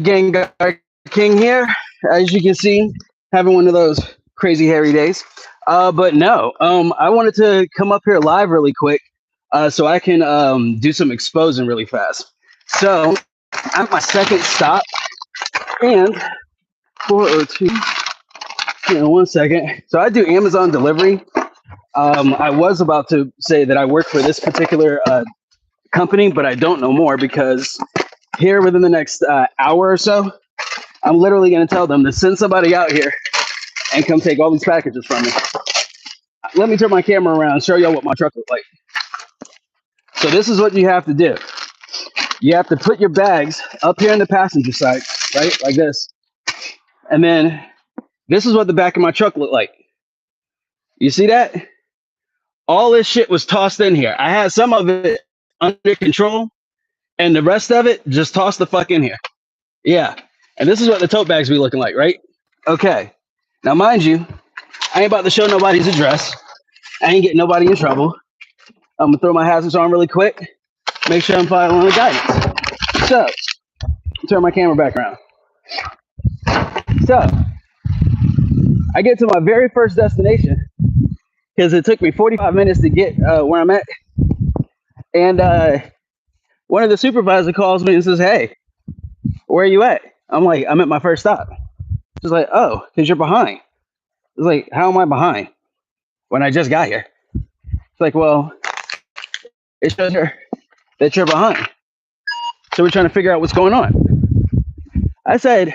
Gengar King here, as you can see, having one of those crazy hairy days. But no, I wanted to come up here live really quick, so I can do some exposing really fast. So I'm at my second stop, and 402. You know, 1 second. So I do Amazon delivery. I was about to say that I work for this particular company, but I don't know more because here within the next hour or so, I'm literally going to tell them to send somebody out here and come take all these packages from me. Let me turn my camera around and show y'all what my truck looks like. So this is what you have to do. You have to put your bags up here in the passenger side, right? Like this. And then this is what the back of my truck looked like. You see that? All this shit was tossed in here. I had some of it under control and the rest of it just tossed the fuck in here. Yeah. And this is what the tote bags be looking like, right? Okay. Now, mind you, I ain't about to show nobody's address. I ain't getting nobody in trouble. I'm going to throw my hazards on really quick. Make sure I'm following the guidance. So, turn my camera back around. So, I get to my very first destination because it took me 45 minutes to get where I'm at. And one of the supervisors calls me and says, "Hey, where are you at?" I'm like, "I'm at my first stop." She's like, "Oh, because you're behind." It's like, "How am I behind when I just got here?" It's like, "Well, it shows her that you're behind. So we're trying to figure out what's going on." I said,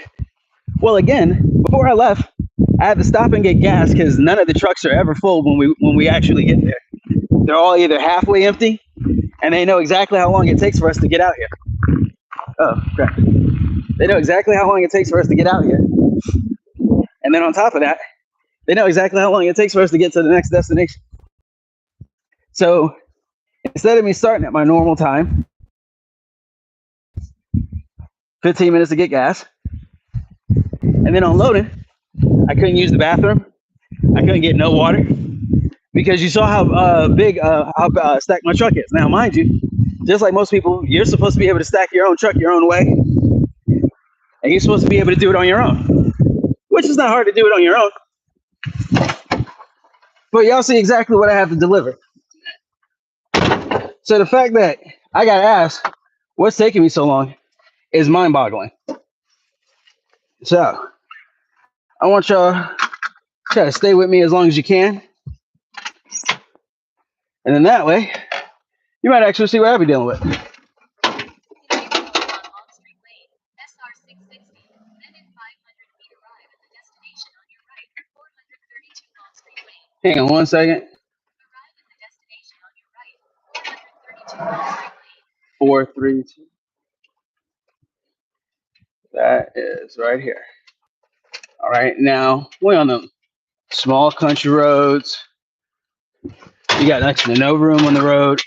"Well, again, before I left, I had to stop and get gas because none of the trucks are ever full when we actually get there. They're all either halfway empty, and they know exactly how long it takes for us to get out here. Oh, crap. They know exactly how long it takes for us to get out here. And then on top of that, they know exactly how long it takes for us to get to the next destination. So instead of me starting at my normal time, 15 minutes to get gas, and then unloading, I couldn't use the bathroom. I couldn't get no water because you saw how big, how stacked my truck is. Now, mind you, just like most people, you're supposed to be able to stack your own truck your own way, and you're supposed to be able to do it on your own, which is not hard to do it on your own. But y'all see exactly what I have to deliver. So the fact that I got asked what's taking me so long is mind-boggling. So I want y'all try to stay with me as long as you can. And then that way, you might actually see what I'll be dealing with. Hang on 1 second. 432. That is right here. All right, now we're on the small country roads. You got next to no room on the road.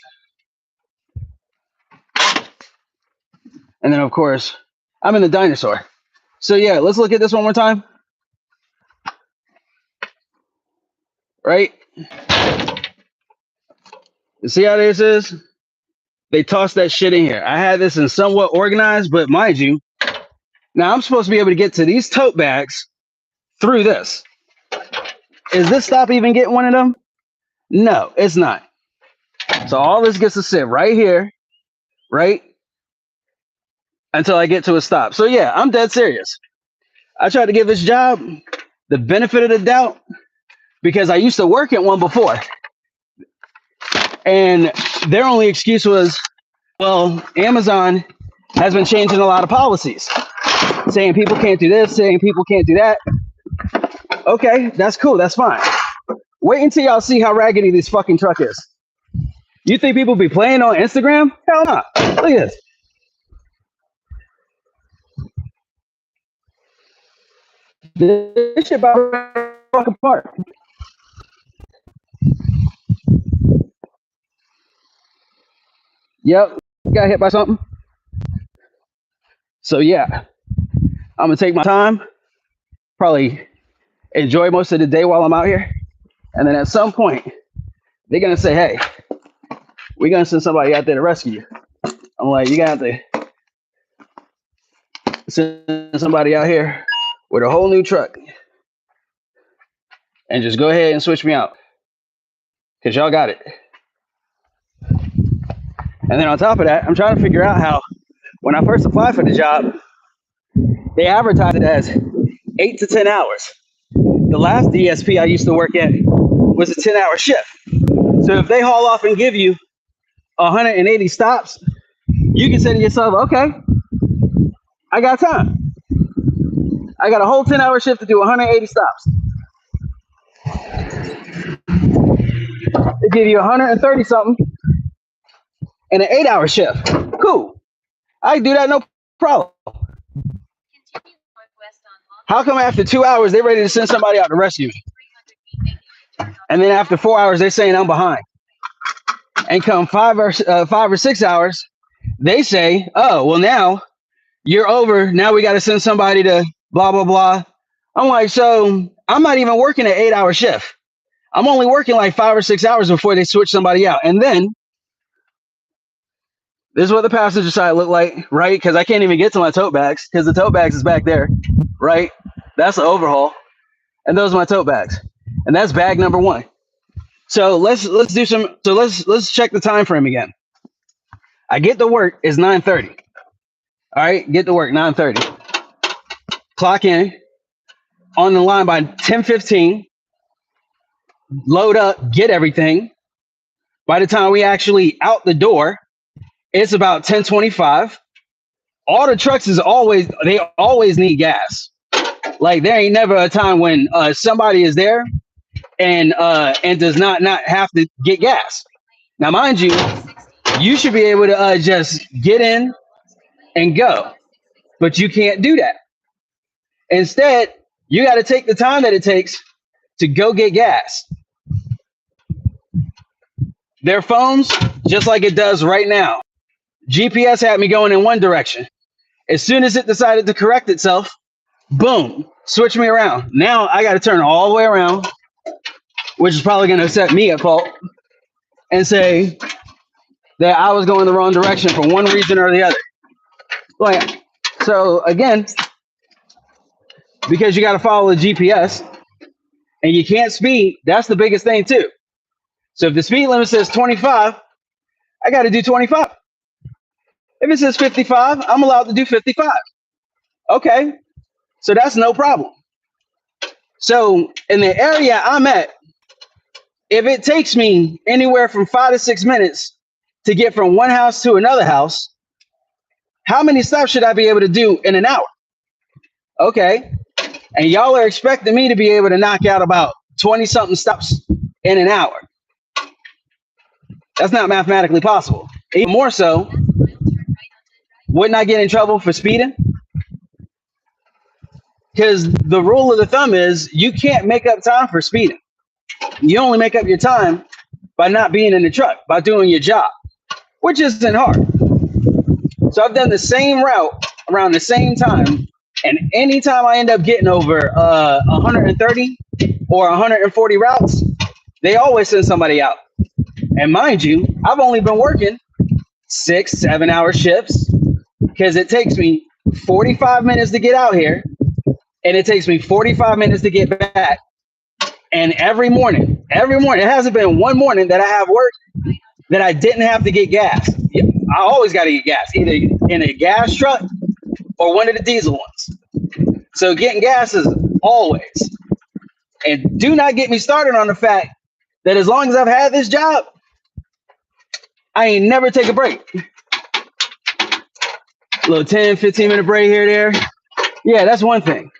And then, of course, I'm in the dinosaur. So, yeah, let's look at this one more time. Right? You see how this is? They tossed that shit in here. I had this in somewhat organized, but mind you, now I'm supposed to be able to get to these tote bags through this. Is this stop even getting one of them? No, it's not. So all this gets to sit right here, right? Until I get to a stop. So yeah, I'm dead serious. I tried to give this job the benefit of the doubt because I used to work at one before. And their only excuse was, well, Amazon has been changing a lot of policies, saying people can't do this, saying people can't do that. Okay, that's cool. That's fine. Wait until y'all see how raggedy this fucking truck is. You think people be playing on Instagram? Hell no. Look at this. This shit about to fuck apart. Yep. Got hit by something. So yeah, I'm gonna take my time, probably enjoy most of the day while I'm out here. And then at some point, they're gonna say, "Hey, we're gonna send somebody out there to rescue you." I'm like, "You got to send somebody out here with a whole new truck and just go ahead and switch me out because y'all got it. And then on top of that, I'm trying to figure out how, when I first applied for the job, they advertised it as 8 to 10 hours. The last DSP I used to work at was a 10-hour shift. So if they haul off and give you 180 stops, you can say to yourself, okay, I got time. I got a whole 10-hour shift to do 180 stops. They give you 130 something and an 8-hour shift. Cool. I can do that, no problem. How come after 2 hours they're ready to send somebody out to rescue me? And then after 4 hours they're saying I'm behind. And come 5 or 6 hours, they say, oh, well, now you're over. Now we got to send somebody to blah, blah, blah. I'm like, so I'm not even working an 8-hour shift. I'm only working like 5 or 6 hours before they switch somebody out. And then this is what the passenger side looked like, right? Because I can't even get to my tote bags because the tote bags is back there, right? That's the overhaul. And those are my tote bags. And that's bag number 1. So let's check the time frame again. I get to work is 9:30. All right, get to work 9:30. Clock in on the line by 10:15. Load up, get everything. By the time we actually out the door, it's about 10:25. All the trucks they always need gas. Like there ain't never a time when somebody is there and does not have to get gas. Now, mind you, you should be able to just get in and go, but you can't do that. Instead, you got to take the time that it takes to go get gas. Their phones, just like it does right now, GPS had me going in one direction. As soon as it decided to correct itself, boom, switch me around. Now I got to turn all the way around, which is probably going to set me at fault and say that I was going the wrong direction for one reason or the other. Like, so again, because you got to follow the GPS and you can't speed, that's the biggest thing too. So if the speed limit says 25, I got to do 25. If it says 55, I'm allowed to do 55. Okay, so that's no problem. So in the area I'm at, if it takes me anywhere from 5 to 6 minutes to get from one house to another house, how many stops should I be able to do in an hour? Okay, and y'all are expecting me to be able to knock out about 20-something stops in an hour. That's not mathematically possible. Even more so, wouldn't I get in trouble for speeding? Because the rule of the thumb is you can't make up time for speeding. You only make up your time by not being in the truck, by doing your job, which isn't hard. So I've done the same route around the same time, and anytime I end up getting over 130 or 140 routes, they always send somebody out. And mind you, I've only been working 6-7 hour shifts because it takes me 45 minutes to get out here and it takes me 45 minutes to get back. And every morning, it hasn't been one morning that I have worked that I didn't have to get gas. I always got to get gas, either in a gas truck or one of the diesel ones. So getting gas is always. And do not get me started on the fact that as long as I've had this job, I ain't never take a break. A little 10, 15-minute break here, there. Yeah, that's one thing.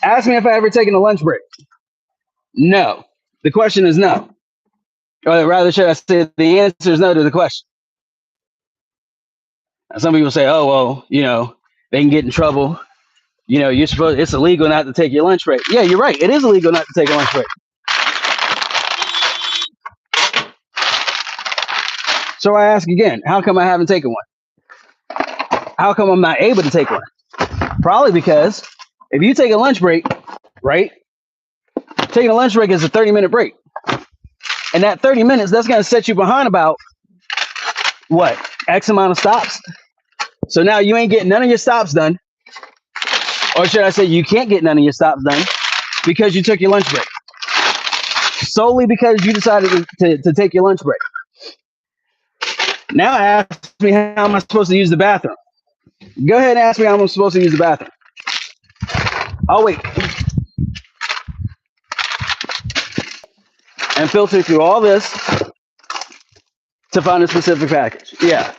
Ask me if I ever taken a lunch break. No. The question is no. Or rather, should I say the answer is no to the question. Now, some people say, oh, well, they can get in trouble. It's illegal not to take your lunch break. Yeah, you're right. It is illegal not to take a lunch break. So I ask again, how come I haven't taken one? How come I'm not able to take one? Probably because if you take a lunch break, right? Taking a lunch break is a 30-minute break. And that 30 minutes, that's going to set you behind about, what, X amount of stops? So now you ain't getting none of your stops done. Or should I say you can't get none of your stops done because you took your lunch break. Solely because you decided to take your lunch break. Now ask me how am I supposed to use the bathroom. Go ahead and ask me how I'm supposed to use the bathroom. I'll wait. And filter through all this to find a specific package. Yeah.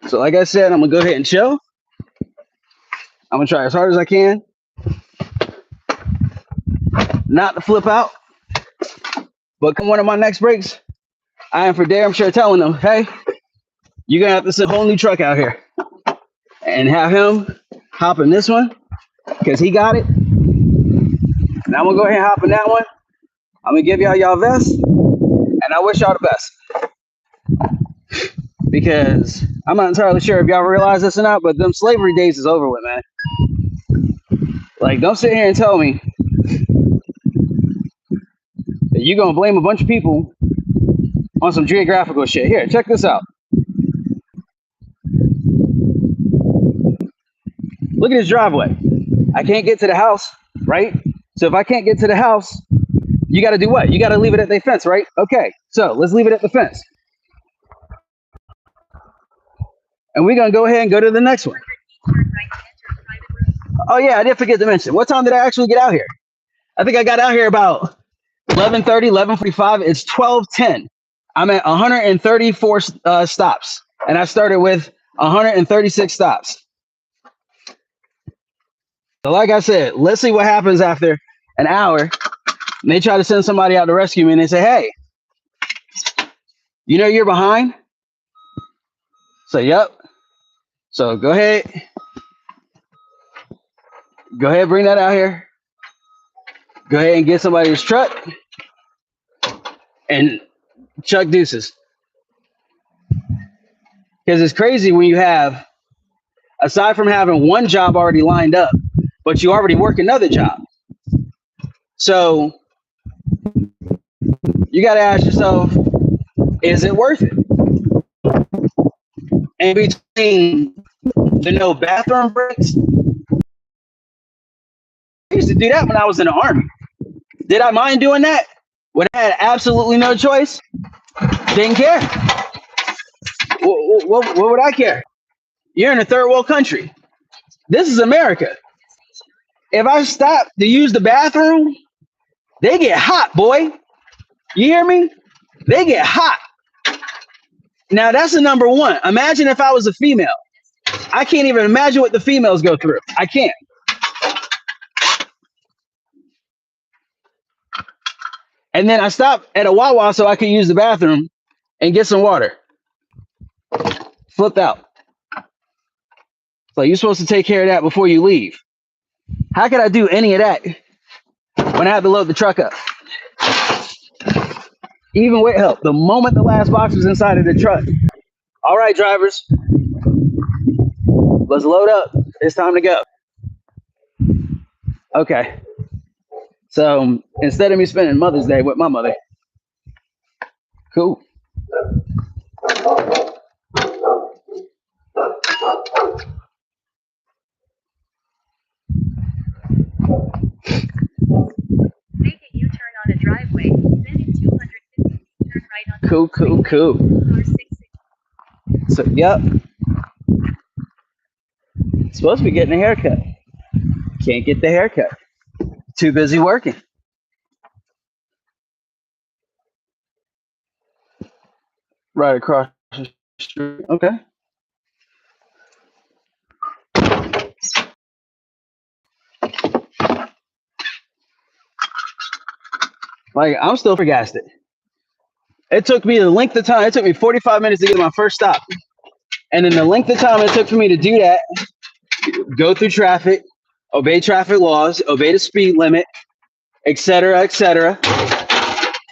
So like I said, I'm going to go ahead and chill. I'm going to try as hard as I can not to flip out. But come one of my next breaks, I am for damn sure telling them, hey, you're going to have to send a whole new truck out here and have him hop in this one because he got it. And I'm going to go ahead and hop in that one. I'm going to give y'all vests, and I wish y'all the best. Because I'm not entirely sure if y'all realize this or not, but them slavery days is over with, man. Like, don't sit here and tell me that you're going to blame a bunch of people on some geographical shit. Here, check this out. Look at this driveway. I can't get to the house, right? So if I can't get to the house, you got to do what? You got to leave it at the fence, right? Okay, so let's leave it at the fence. And we're going to go ahead and go to the next one. Oh, yeah, I did forget to mention. What time did I actually get out here? I think I got out here about 11:30, 11:45. It's 12:10. I'm at 134 stops. And I started with 136 stops. So like I said, let's see what happens after an hour. And they try to send somebody out to rescue me. And they say, hey, you know you're behind? So, yep. So go ahead. Go ahead, bring that out here. Go ahead and get somebody's truck and chuck deuces. Because it's crazy when you have, aside from having one job already lined up, but you already work another job. So you got to ask yourself, is it worth it? And between the no bathroom breaks, I used to do that when I was in the Army. Did I mind doing that? When I had absolutely no choice? Didn't care. What would I care? You're in a third world country. This is America. If I stop to use the bathroom, they get hot, boy. You hear me? They get hot. Now, that's the number one. Imagine if I was a female. I can't even imagine what the females go through. I can't. And then I stopped at a Wawa so I could use the bathroom and get some water. Flipped out. So you're supposed to take care of that before you leave. How could I do any of that when I had to load the truck up? Even with help, the moment the last box was inside of the truck. All right, drivers, let's load up. It's time to go. Okay. So instead of me spending Mother's Day with my mother, cool. Make a U-turn on a driveway, then in 250, turn right on. Cool. Car 66. So, yep. Supposed to be getting a haircut. Can't get the haircut. Too busy working. Right across the street. Okay. Like, I'm still flabbergasted. It took me the length of time. It took me 45 minutes to get to my first stop. And in the length of time it took for me to do that, go through traffic, obey traffic laws, obey the speed limit, etc., etc.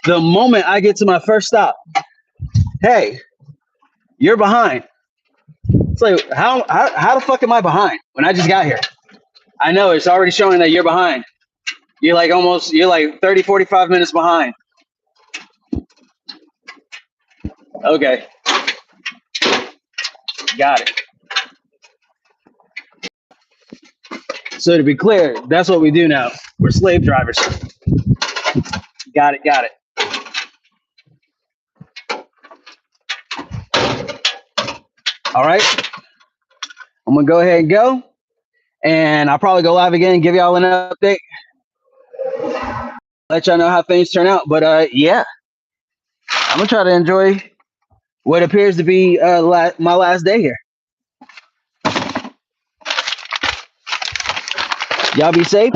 The moment I get to my first stop, hey, you're behind. It's like, how the fuck am I behind when I just got here? I know it's already showing that you're behind. You're like 30, 45 minutes behind. Okay. Got it. So to be clear, that's what we do now. We're slave drivers. Got it. Got it. All right. I'm gonna go ahead and go, and I'll probably go live again and give y'all an update. Let y'all know how things turn out. But yeah, I'm gonna try to enjoy what appears to be my last day here. Y'all be safe.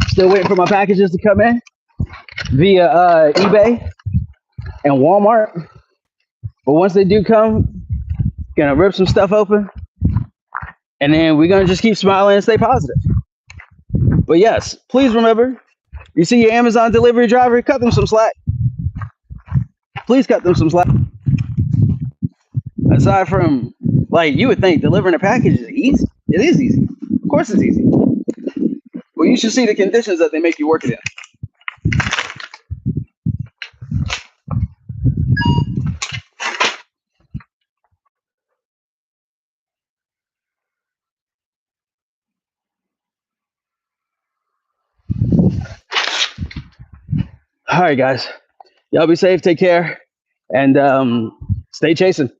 Still waiting for my packages to come in via eBay and Walmart. But once they do come, gonna rip some stuff open, and then we're gonna just keep smiling and stay positive. But yes, please remember, you see your Amazon delivery driver, cut them some slack. Please cut them some slack. Aside from, like, you would think delivering a package is easy. It is easy. Of course it's easy. Well, you should see the conditions that they make you work it in. All right, guys. Y'all be safe, take care, and stay chasing.